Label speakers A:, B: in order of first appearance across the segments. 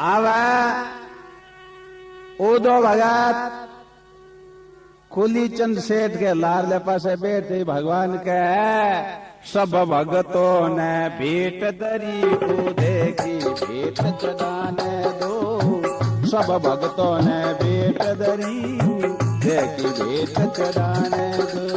A: आवा उदो भगत कुलीचंद सेठ के लारले पासे बैठे भगवान के सब भगतों ने भेंट दरी को देखी भेंट चढ़ाने दो। सब भगतों ने भेंट दरी देखी भेंट चढ़ाने दो।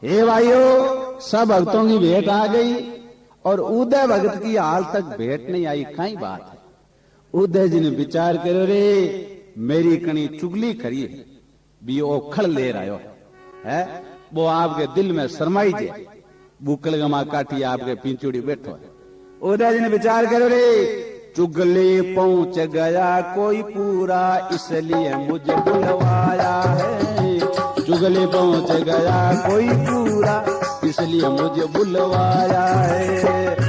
A: हे भाइयों, सब भक्तों की भेंट आ गई और उदय भगत की हाल तक भेंट नहीं आई। कई बात है। उदय जी ने विचार करो रे मेरी कणी चुगली खरी है भी ओ खड़ ले रहा है वो आपके दिल में शरमाई जे बुकल गमा काटी आपके पिंचुड़ी बैठो है। उदय जी ने विचार करो रे चुगली पहुंच गया कोई पूरा इसलिए मुझे बुलवाया है। चुगली पहुंच गया कोई पूरा इसलिए मुझे बुलवाया है।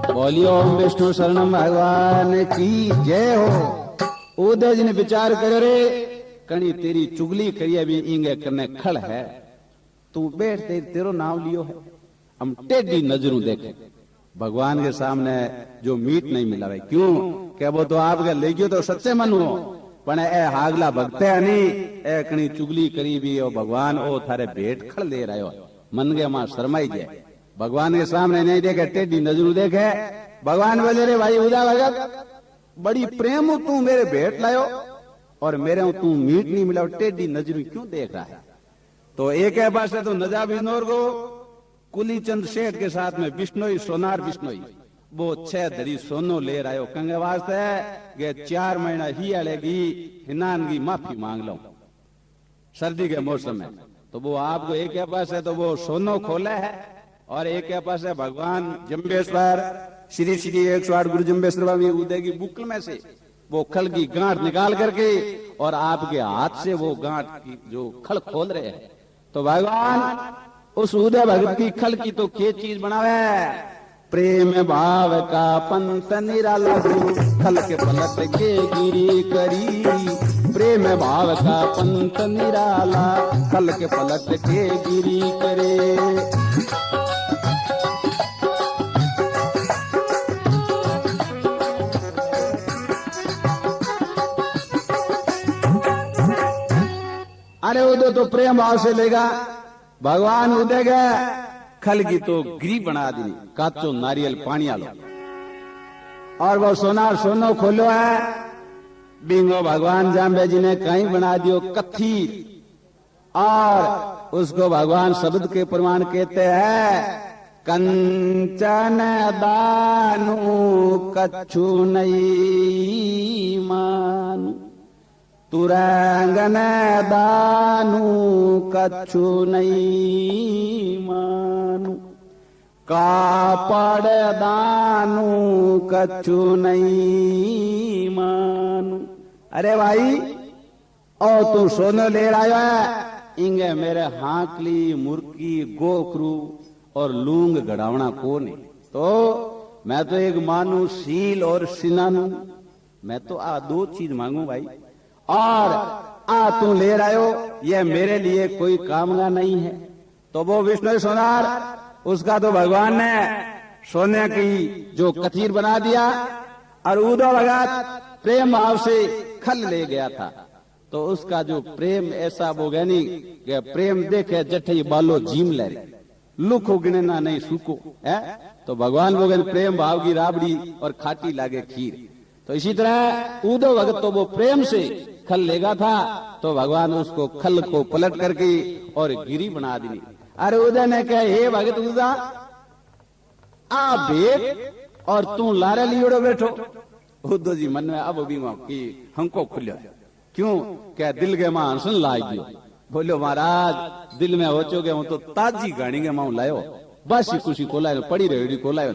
A: बोलियो ओम विष्णु शरणम भगवान की जय हो। उदय जी ने विचार करो रे कणी तेरी चुगली करिए भी इंगे करने खड़ है तू बैठ तेरो नाम लियो है। हम टेढ़ी नजरों देखे भगवान के सामने जो मीट नहीं मिला भाई क्यों क्या वो तो आपके ले गयो तो सच्चे मन हो पण ए हागला भगते है नहीं ए कणी चुगली करी भी ओ भगवान ओ थारे भेंट खड़ ले रहे हो मन के मां शर्माई जाए। भगवान के सामने नहीं देखे टेढ़ी नजरों देखे। भगवान बोले रे भाई उदय भगत बड़ी प्रेम तू मेरे भेंट लायो और मेरे तू मीट नहीं मिला टेढ़ी नजरों क्यों देख रहा है। तो एक है पास तो नजा बिजनौर को कुलीचंद सेठ के साथ में बिश्नोई सोनार बिश्नोई वो 6 धरी सोनो ले रहा हो कंगे वास्ते ये 4 महीना ही अड़ेगी हिनान की माफी मांग लो सर्दी के मौसम में। तो वो आपको एक के पास है तो वो सोनो खोले है और एक के पास है भगवान जम्बेश्वर श्री श्री 108 गुरु जम्बेश्वर स्वामी उदय की बुकल में से वो खल की गांठ निकाल करके और आपके हाथ से वो गांठ की जो खल खोल रहे हैं। तो भगवान उस उदय भगत की खल की तो क्या चीज बनावे प्रेम भाव का पंत निराला खल के पलट के गिरी करी। प्रेम भाव का पंत निराला खल के पलट के गिरी करे। अरे उदय तो प्रेम भाव से लेगा भगवान उदय गए खल की तो गिरी बना दी काचो नारियल पानी आलो और वो सोनार सोनो खोलो है बिंगो भगवान जाम्बे जी ने कहीं बना दियो कथी और उसको भगवान शब्द के प्रमाण कहते हैं कंचन दानु कछु नहीं मानु तुरंगन दानु कछु नहीं मानु कापड़ दानु कछु नहीं मानु। अरे भाई और तू सोने ले रहा है इंगे मेरे हाकली मुर्की गोखरू और लूंग गड़ावना को नहीं तो मैं तो एक मानू सील और सिनानू मैं तो आ 2 चीज मांगू भाई और आ तू ले रहा हो ये मेरे लिए कोई काम का नहीं है। तो वो विष्णु सोनार उसका तो भगवान ने सोने की जो कथीर बना दिया और उदय भगत प्रेम भाव से खल ले गया था। तो उसका जो प्रेम ऐसा बोगैनी कि प्रेम देखे जठई बालो जीम ले लुको गिने ना नहीं सुको है। तो भगवान बोगन प्रेम भाव की राबड़ी और खाटी लागे खीर। तो इसी तरह उदय भगत तो वो प्रेम से खल लेगा था तो भगवान उसको खल को पलट करके और गिरी बना दी। अरे उदय ने कहा हे भगत उदा आ भेद और तू लारे लियोड़ो बैठो। उद्धव जी मन में अब भी कि हमको खुलियो क्यों क्या दिल के मां हंसन लाई गयो। बोलो महाराज दिल में हो चुके हूं तो ताजी गाड़ी के मां लायो बस ही खुशी कोलायो पड़ी रेडी कोलायो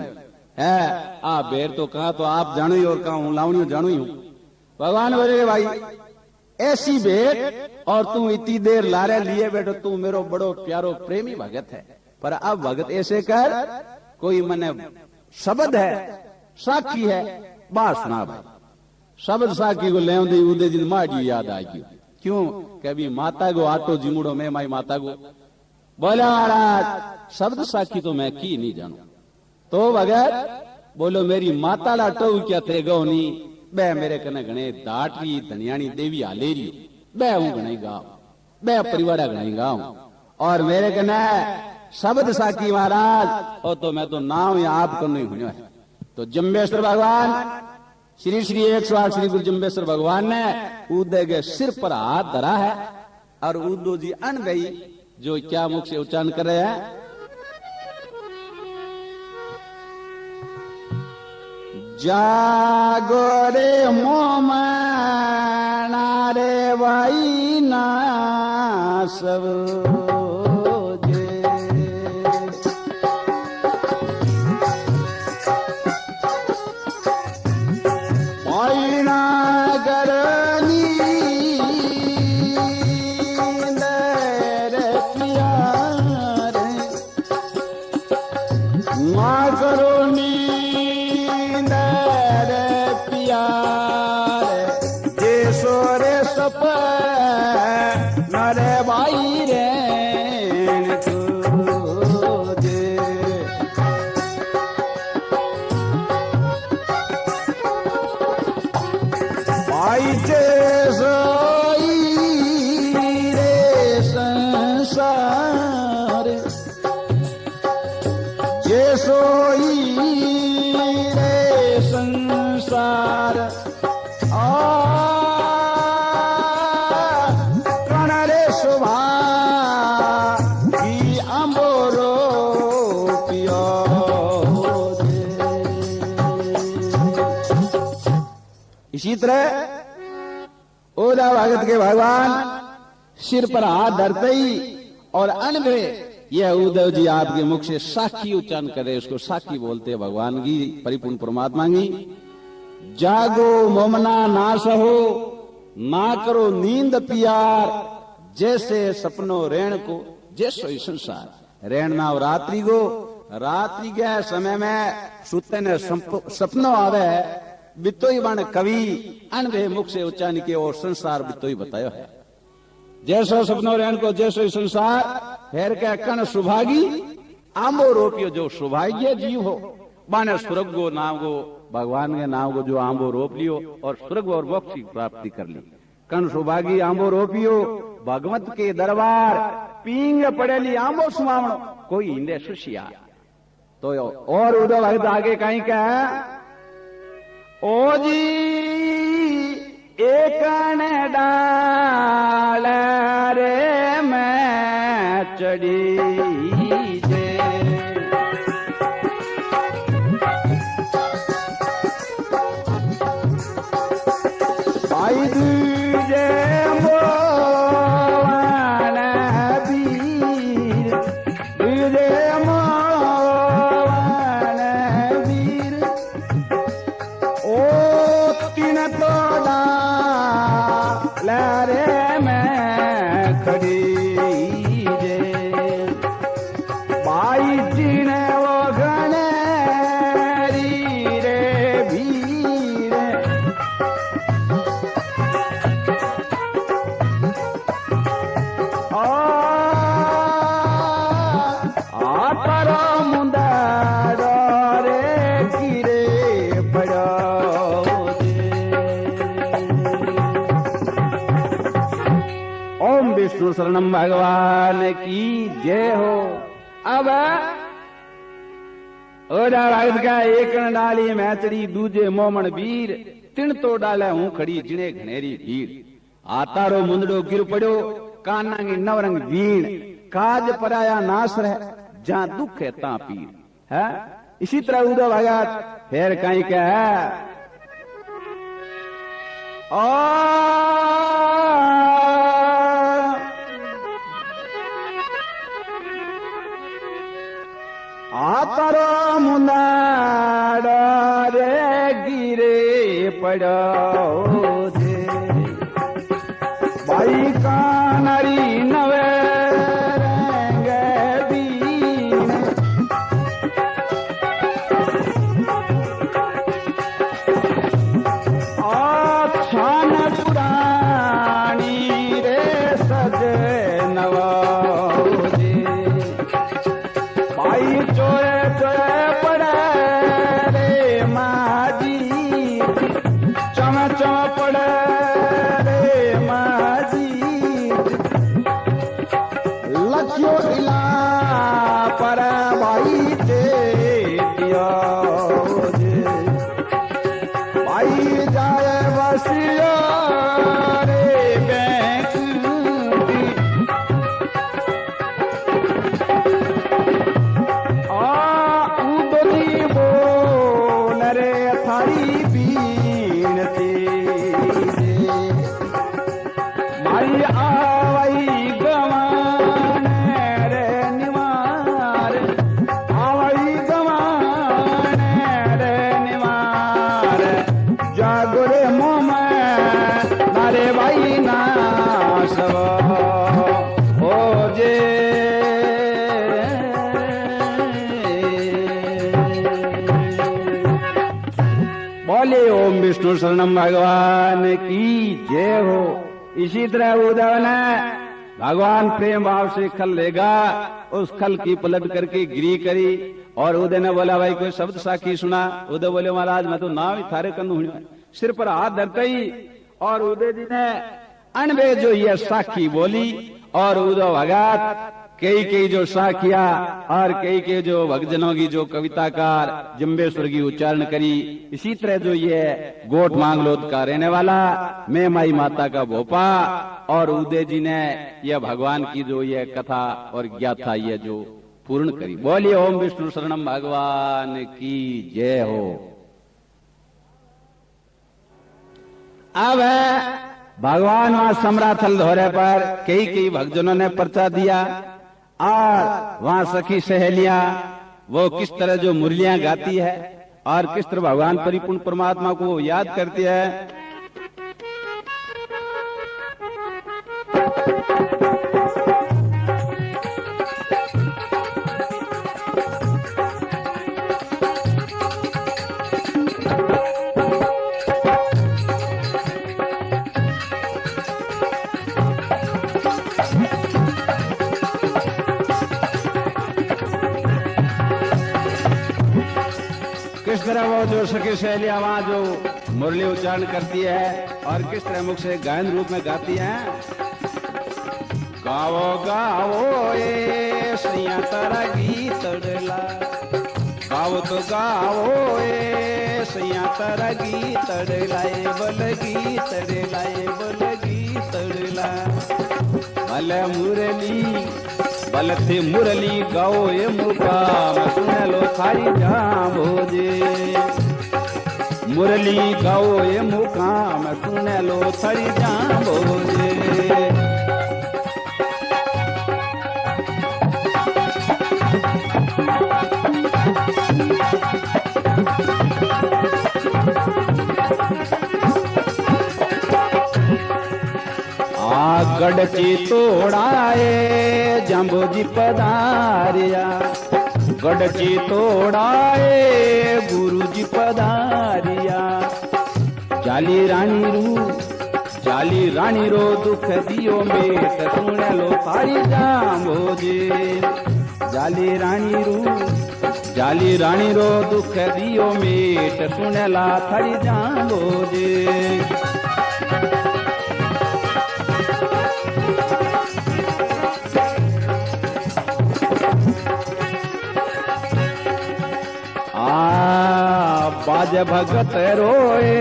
A: है आ बेर तो कहा तो आप जानो ही और कहा हूं लावणी जानू ही हूं। भगवान बोले भाई ऐसी भेंट और तू इतनी देर लारे लिए बैठो तू मेरो बड़ो प्यारो प्रेमी भगत है पर अब भगत ऐसे कर कोई मने शब्द है साखी है बात सुना भाई। शब्द साखी को ले उदय जी माड़ी याद आएगी क्यों कभी माता को आटो जिमुड़ो में माई माता को बोला महाराज शब्द साखी तो मैं की नहीं जानू तो भगत बोलो मेरी माता लाटो क्या थे गो नहीं बे मेरे कने घने दाटी धनियाणी देवी हालेरी बे हूं घने गाँव बे परिवार घने गाँव और मेरे कने शब्द साखी महाराज और तो मैं तो नाम या आप को नहीं हुआ है। तो जम्बेश्वर भगवान श्री श्री 108 श्री गुरु जम्बेश्वर भगवान ने उदय के सिर पर हाथ धरा है और उद्धव जी अन गई जो क्या मुख से उच्चारण कर रहे हैं जागो रे मोमना रे भाई ना सब इसी तरह ओदा भगत के भगवान सिर पर हाथ धरते ही और अनभे यह उद्धव जी आपके मुख से साखी उच्चारण करे उसको साखी बोलते हैं भगवान की परिपूर्ण परमात्मा की। जागो मोमना ना सहो ना करो नींद पियार जैसे सपनो रेण को जैसो ही संसार रेण ना रात्रि को रात्रि के समय में सुते ने सपनो आवे बितोई बन कवि अनभे मुख से उच्चारण के और संसार बितोई बतायो है जैसो सपनो रहन को जैसो संसार फेर के कण सुभागी आंबो रोपियो जो सौभाग्य जीव हो बाने स्वर्ग गो नाम गो भगवान के नाम को जो आंबो रोप लियो और स्वर्ग और मोक्ष की प्राप्ति कर ली कण सौभागी आंबो रोपियो भगवत के दरबार पींग पड़ेली आंबो सुमावणो कोई इंदे सुशिया। तो और उद्धव भगत आगे कहीं का ओ जी एक डाल रे मैं चढ़ी जे आई दूजे मोहन वीर दूजे मोहन वीर ओ तीन तो रे मैं खड़ी जे भाई जी ने वो गणेरी रे भीर पर मुंदा रे गिरे पड़ा विष्णु शरणम भगवान की जय हो। अब ओदा भगत का एक डाली मैचड़ी दूजे मोमन वीर तिन तो डाले हूं खड़ी जिने घनेरी भीड़ आतारो मुंदड़ो गिर पड़ो कानांगी नवरंग वीण काज पराया नास रह जहां दुख है ता पीर है इसी तरह उदो भगत फिर कहीं क्या है आतरो मुंदाड़ रे गिरे पड़ो जे भाई कानरी नवे विष्णु शरणम भगवान की जय हो। इसी तरह उद्धव ने भगवान प्रेम भाव से खल लेगा, उस खल की पलट करके गिरी करी और उदय ने बोला भाई कोई शब्द साखी सुना। उदय बोले महाराज मैं तो नाम ही थारे कंदू हूं। सिर पर हाथ धरते ही और उदय जी ने अनबे जो ये साखी बोली और उदय भगत कई जो साखिया और कई जो भक्तजनों की जो कविताकार जम्बेश्वर की उच्चारण करी। इसी तरह जो ये गोट मांगलोद का रहने वाला मैं माई माता का भोपा और उदय जी ने यह भगवान की जो ये कथा और ज्ञाथा ये जो पूर्ण करी। बोलिए ओम विष्णु शरणम भगवान की जय हो। अब भगवान वहां समराथल धोरे पर कई भक्तजनों ने पर्चा दिया और वहां सखी सहेलियां वो किस तरह जो मुरलियां गाती है और किस तरह भगवान परिपूर्ण परमात्मा को वो याद करती है। किस तरह वो जो सखी सहेलियां वहां जो मुरली उच्चारण करती है और किस तरह मुख से गायन रूप में गाती हैं। गावो गावो ए सैया तारा गीत डला, गावो तो गावो ए सैया तारा गीत डलाए बल गीत डलाए बल गीत डला। भल मुरली बल थे मुरली गाओ ए मुकाम सुन लो थारी जाम जे। मुरली गाओ ए मुकाम सुन लो थारी जाम जे। गढ़ची तोड़ाए जम्बूजी पधारिया, गढ़ची तोड़ाए गुरुजी पधारिया। जाली रानी रो दुख दियो मेट सुन लो थारी जाम्बो जे। जाली रानी रो दुख दियो मेट सुन ला थारी जाम्बो जे। बाज भगत रोए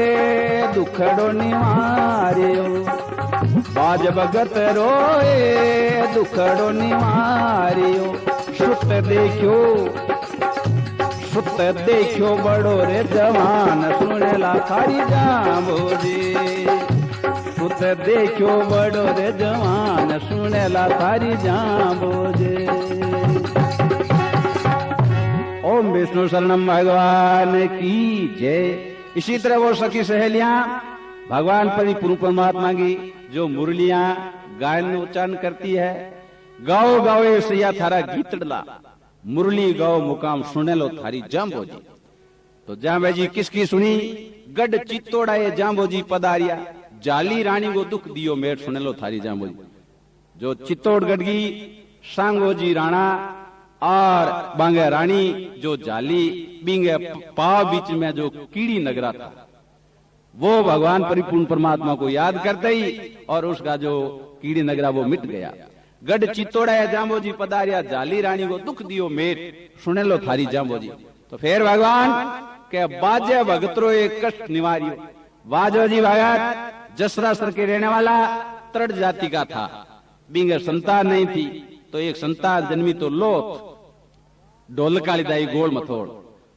A: दुखड़ो निवारियो, बाज भगत रोए दुखड़ो निवारियो। सुत देखो बड़ो रे जवान सुनेला थारी जांबोजी सुत देखो बड़ो रे जवान सुनेला थारी जांबोजी। ओम विष्णु शरणम भगवान की जय। इसी तरह वो सखी सहेलियां भगवान परिपूर्ण परमात्मा की जो मुरलियां गायन उच्चारण करती है, गाओ गाओ सैया थारा गीतड़ला मुरली गाओ मुकाम सुने लो थारी जांबोजी। तो जांबोजी किसकी सुनी? गढ़ चित्तौड़ा ये जांबोजी पधारिया जाली रानी को दुख दियो मेट सुने लो थारी जांबोजी। जो चित्तौड़गढ़ की सांगोजी राणा और बांगे रानी जो जाली बिंगे पाव बीच में जो कीड़ी नगरा था, वो भगवान परिपूर्ण परमात्मा को याद करते ही और उसका जो कीड़ी नगरा वो मिट गया। गढ़ चित्तौड़ा है जांबोजी पधारिया जाली रानी को दुख दियो मेट सुने लो थारी जांबोजी। तो फिर भगवान के बाजे भगतरो एक कष्ट निवारियो। बाजोजी भगत जसरासर के रहने वाला तृण जाति का था, बिंगे संतान नहीं थी, तो एक संतान जन्मी तो लोथ ढोल कालीदाई गोल मथोड़।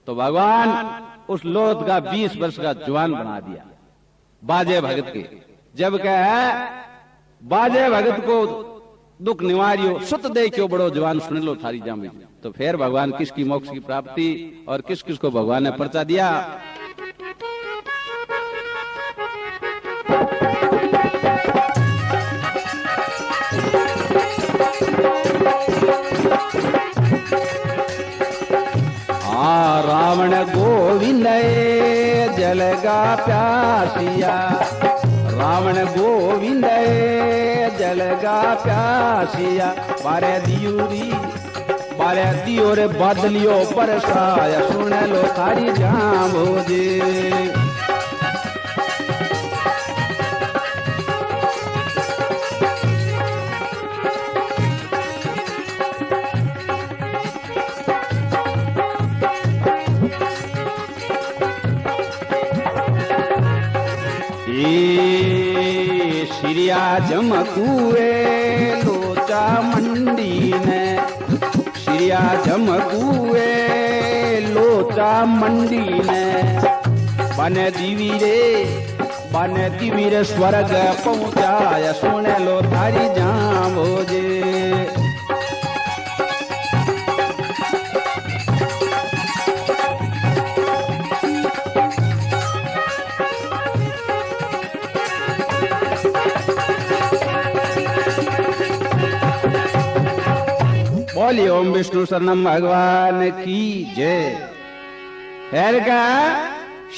A: तो भगवान उस लोथ का 20 वर्ष का जवान बना दिया बाजे भगत के। जब कह बाजे भगत को दुख निवारियो सुत देखियो बड़ो जवान सुन लो थारी जांबोजी। तो फिर भगवान किसकी मोक्ष की प्राप्ति और किस किस को भगवान ने पर्चा दिया। रावण गोविंद जलगा प्यासिया रावण गोविंद जलगा प्यासिया बारे दियो रे बदलियो बरसाया सुन लो थारी जांबोजी। श्रिया जमकुए लोचा मंडी ने श्रिया जमकुए लोचा मंडी ने बने दीवी रे स्वर्ग पहुंचाया सुन लो थारी जांबोजी। बोलिए ओम विष्णु शरणम भगवान की जय। खैर का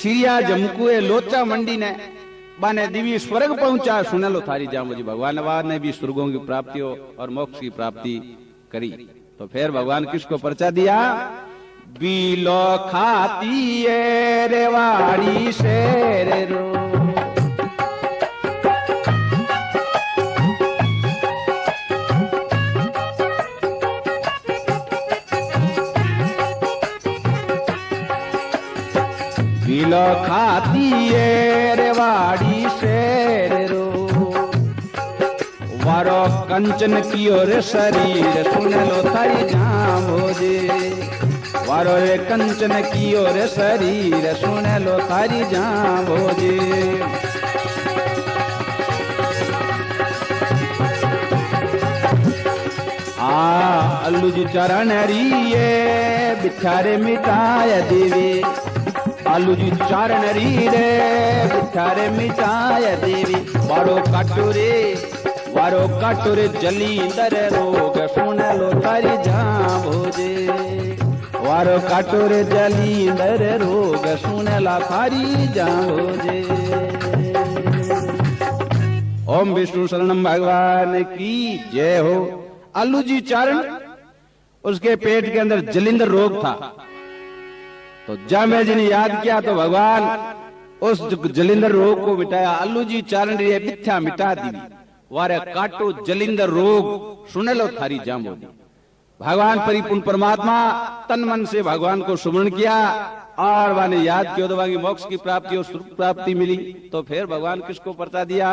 A: श्रिया जमकुए लोचा मंडी ने बाने दिव्य स्वर्ग पहुंचा सुन लो थारी जांबोजी। भगवान ने भी स्वर्गों की प्राप्ति और मोक्ष की प्राप्ति करी। तो फिर भगवान किसको पर्चा दिया? बीलो खाती है रेवाड़ी शेर रो बिलो खाती है रेवाड़ी शेर रो वारो कंचन कियो रे शरीर सुन लो थारी जांबोजी। वारो रे कंचन कियो रे शरीर सुन लो थारी जांबोजी। अल्लू जी चरण रिये बिचारे मिटाय देवी आलू जी चारण री रे बिचारे मिटाय देवी। वारो काटोरे जलींदर रोग सुन लो थारी जांबोजी। वारो काटोरे जलींदर रोग सुन ला थारी जांबोजी। ओम विष्णु शरणम भगवान की जय हो। आलू जी चारण उसके पेट के अंदर जलिंदर रोग था, तो जामे जी ने याद किया तो भगवान उस जलिंदर रोग को मिटाया। आलू जी चारण रे मिथ्या मिटा दी वारे काटो जलिंदर रोग सुन लो थारी जांबोजी। भगवान परिपूर्ण परमात्मा तन मन से भगवान को सुमरण किया और वाने याद किया तो वाकी मोक्ष की प्राप्ति और सुख प्राप्ति मिली। तो फिर भगवान किसको पर्चा दिया?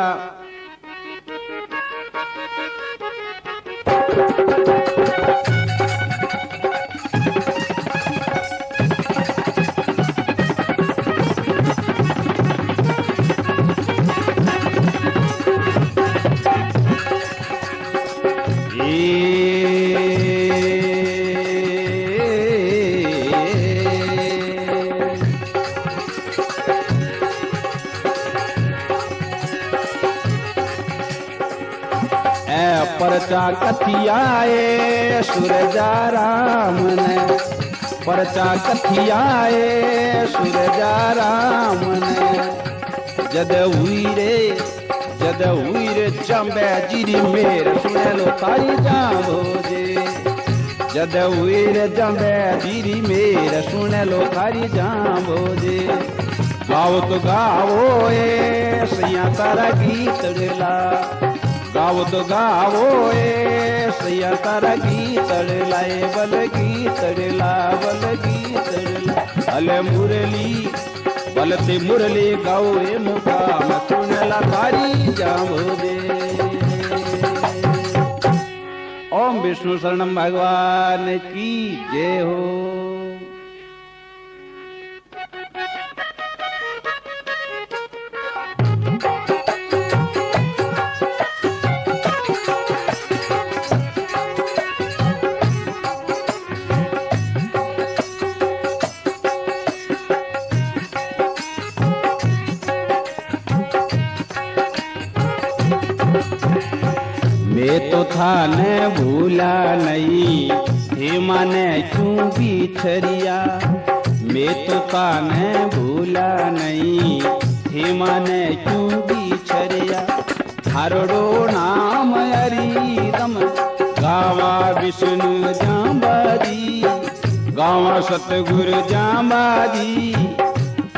A: परचा कथियाए सूरजा राम ने, परचा कथियाए सूरजा राम ने। जद हुई रे चंबे जीरी मेर सुने लो तारी जाओ जे। जद हुई रे चंबे जीरी मेर सुने लो तारी जाओ जे। गाओ तो गाओ ए सैया तारा गीत ला, गाओ तो गाओ ए सैया तारा गीत लाए बल गीत ला, बल गीत ला। अले मुरली बलते मुरली गाओ ए मुकाम सुनला तारी जाओ दे। ओम विष्णु शरणम भगवान की जय हो। मैं तो था न भूला नहीं हे माने क्यों बिछरिया। मैं तो था न भूला नहीं हे माने क्यों बिछरिया। हरड़ो नाम हरिदम गावा विष्णु जांबाजी, गावा सतगुरु जांबाजी।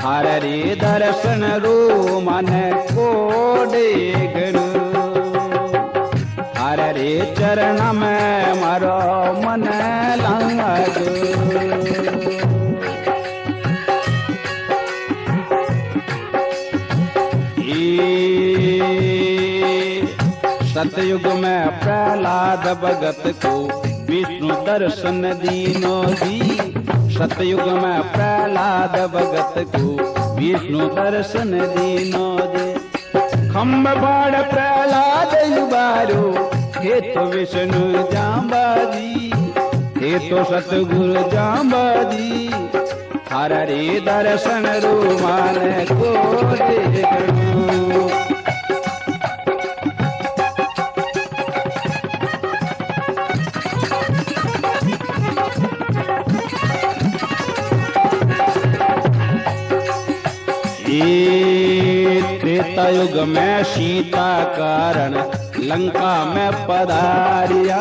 A: हर रे दर्शन रो मन को डेगन, रे चरण में मारो मन लंग। सतयुग में प्रहलाद भगत को विष्णु दर्शन दीनो जी। सतयुग में प्रहलाद भगत को विष्णु दर्शन दीनो जी। खम्ब बाड़ प्रहलाद युबारो हे तो विष्णु जांबाजी, हे तो सतगुरु जांबाजी। हर रे दर्शन रूमान को देखो। त्रेता युग में सीता कारण लंका में पधारिया।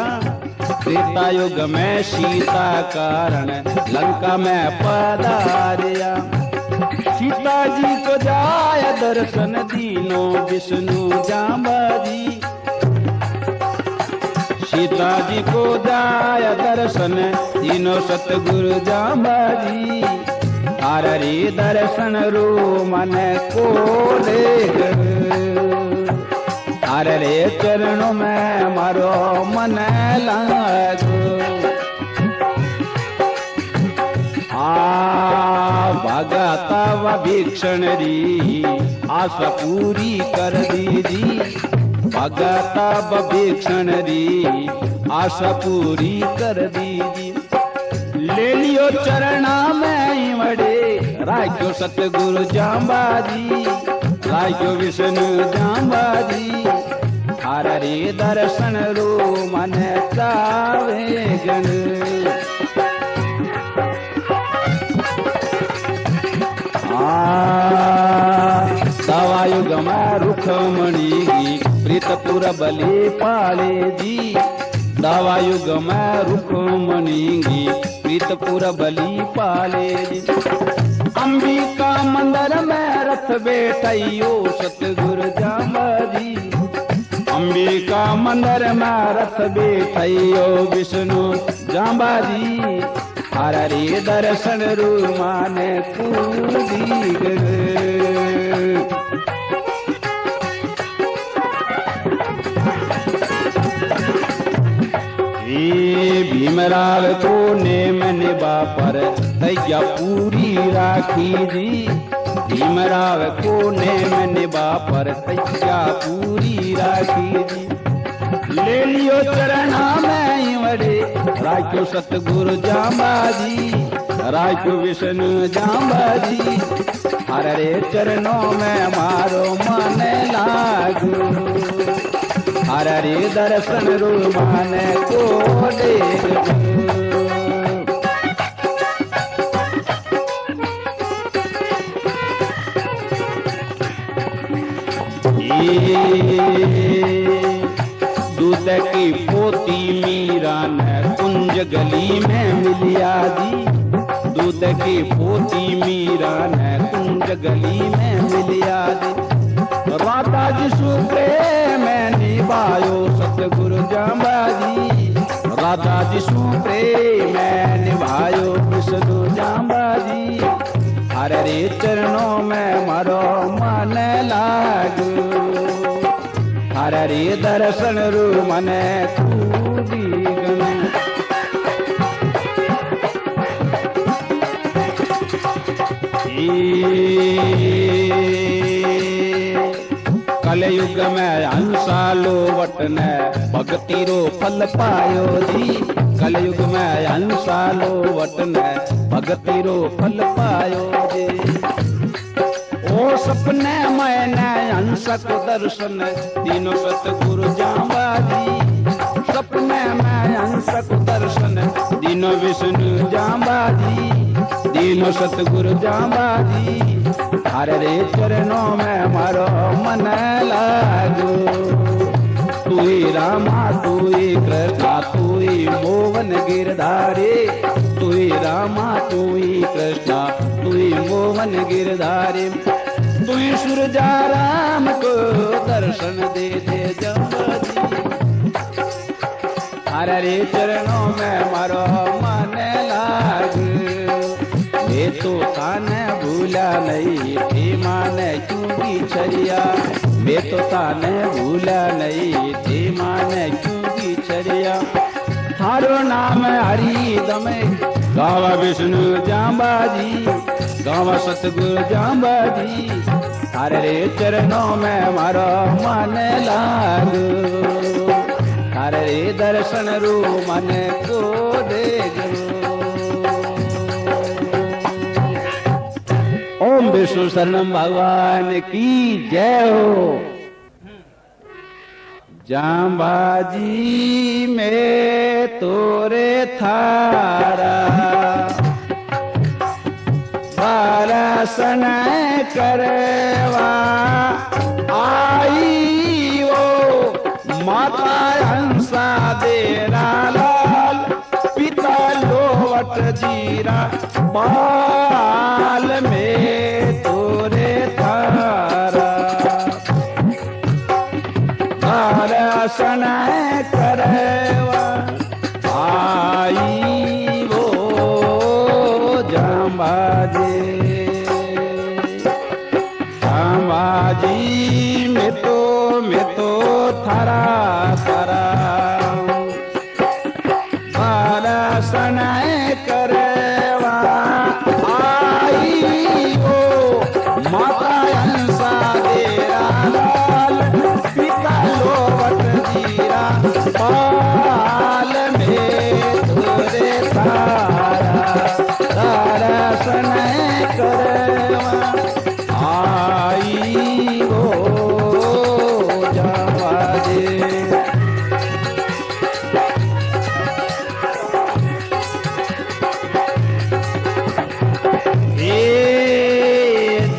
A: त्रेता युग में सीता कारण लंका में पधारिया। सीता जी को जाय दर्शन दीनो विष्णु जांबाजी। सीता जी को जाय दर्शन दीनो सतगुरु जांबाजी। हर रे दर्शन रो मन को देख। हर रे चरणों में मारो मन लगो। भगता व भीक्षण री आशा पूरी कर दीजी। भगता व भीक्षण री आशा पूरी कर दीजी। ले लियो चरणा में वड़े राख्यो सतगुरु जांबाजी। राख्यो विष्णु जांबाजी। हर रे दर्शन रो मन चावे गण। दवायुग में रुखमणि प्रीतपुर बलि पाले जी। दवायुग में रुखमणि प्रीतपुर बलि पाले जी। अंबिका मंदिर में रथ बैठियो सतगुरु जांबाजी। अंबिका मंदिर में रथ बैठियो विष्णु जांबाजी। हर रे दर्शन रूमान कूदी भीमराव को नेम निभा पर तैया पूरी राखी जी। भीमराव को नेम निभा पर तैया पूरी राखी जी। ले लियो चरणा में वड़े राख्यो सतगुरु जांबाजी। राख्यो विष्णु जांबाजी। हर रे चरणों में मारो मन लागो। थारा रे दर्शन रू मन को देख दूध की पोती मीरा ने कुंज गली में मिलिया जी दूध की पोती मीरा ने कुंज गली में मिलिया जी राधा जिसु प्रेम निभायो सतगुरु जांबाजी राधा जिसु प्रेम निभायो विष्णु जांबाजी हरे रे चरणों में मारो मन लागू हरे रे दर्शन रू मन कलयुग में हंसा लो वटन भक्ति रो फल पायो जी कलयुग में हंसा लो वटन भक्ति रो फल पायो जी ओ सपने मैंने हंस को दर्शन तीनों सतगुरु जांबाजी सपने में हंस को दर्शन तीनों विष्णु जांबाजी तीनों सतगुरु जांबाजी हरे रे चरणों में मारो मन लागो तू ही रामा तू ही कृष्णा तू ही मोहन गिरधारी तू ही रामा तू ही कृष्णा तू ही मोहन गिरधारी तू ही सूरजा राम को दर्शन दे दे जांबाजी हरे रे चरणों में मारो मन लागो ये तो ताने भूला नहीं थी माने क्यों बिछड़िया मैं तो ताने भूला नहीं थी माने क्यों बिछड़िया थारो नाम हरि दमे गावा विष्णु जांबाजी गावा सतगुरु जांबाजी हरे रे चरणों में मारो मन लागो हरे रे दर्शन रू मन को देखो ओम विष्णु शरणम भगवान की जय हो जांबाजी में तोरे थारा दर्शन करवा आई वो माता हंसा देरा लाल पिता लोवट जीरा बाल में तोरे थारा दर्शन करवा आई वो जांबाजी जांबाजी में तो थारा सारा दर्शन करवा आई वो माता हंसा देरा लाल पिता लोवट जीरा बाल में तोरे तारा दर्शन करवा आई वो जांबाजी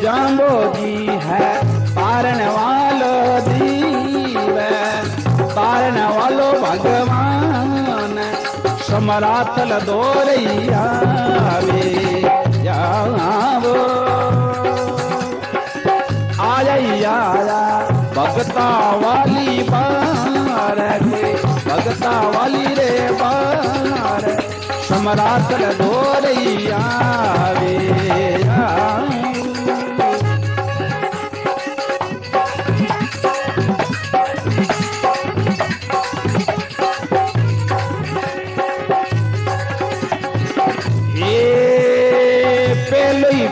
A: जांबोजी है तारण वालो जीव तारण वालो भगवान समराथल दोरैया वे जाबो आया भगता वाली बार भगता वाली रे बार समराथल दोरैया वे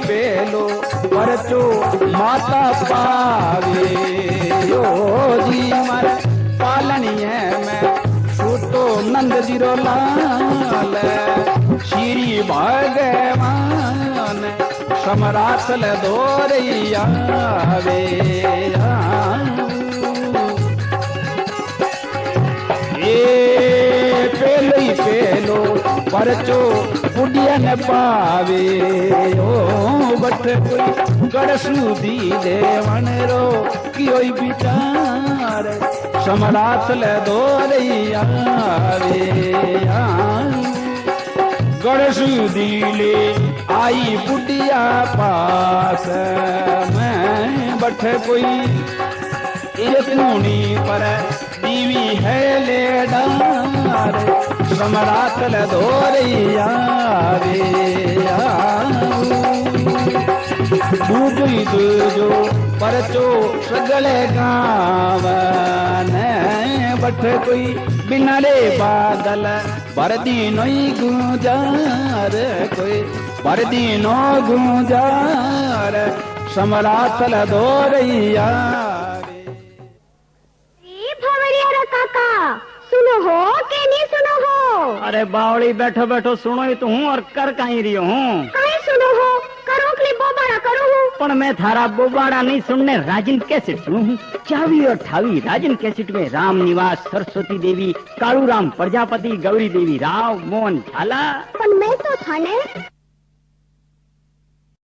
A: पेलो परचो माता पावे यो जी मर पालनिए में छूटो नंद जीरो लाल श्री भगवान समराथल दोरैया वे पेलो ही पेलो परचो बुढ़िया न पावे ओ बठ कोई गड़सू दी देवन रो कियोई विचार समरात ले दो आवे गड़सू दिले आई बुढ़िया पास मैं बठ कोई इरकूनी पर दीवी है ले डार समरात ले दोरिया दूजो परचो सगले गाँव ने बठ कोई बिनरे बादल बरदी नोई गुजार कोई बरदी नो गुजार समरात ले दोरिया
B: काका सुनो हो के नहीं सुनो हो?
C: अरे बावड़ी बैठो बैठो सुनो ही तो हूँ और कर कहीं रही हूँ।
B: कहीं सुनो हो करो के लिए बोबाड़ा करो हूँ।
C: पर मैं थारा बोबाड़ा नहीं सुनने राजन कैसेट सुनू हूँ। चावी और ठावी राजन कैसेट में राम निवास सरस्वती देवी कालू राम प्रजापति गौरी देवी राव मोहन झाला।
B: पर मैं तो था ने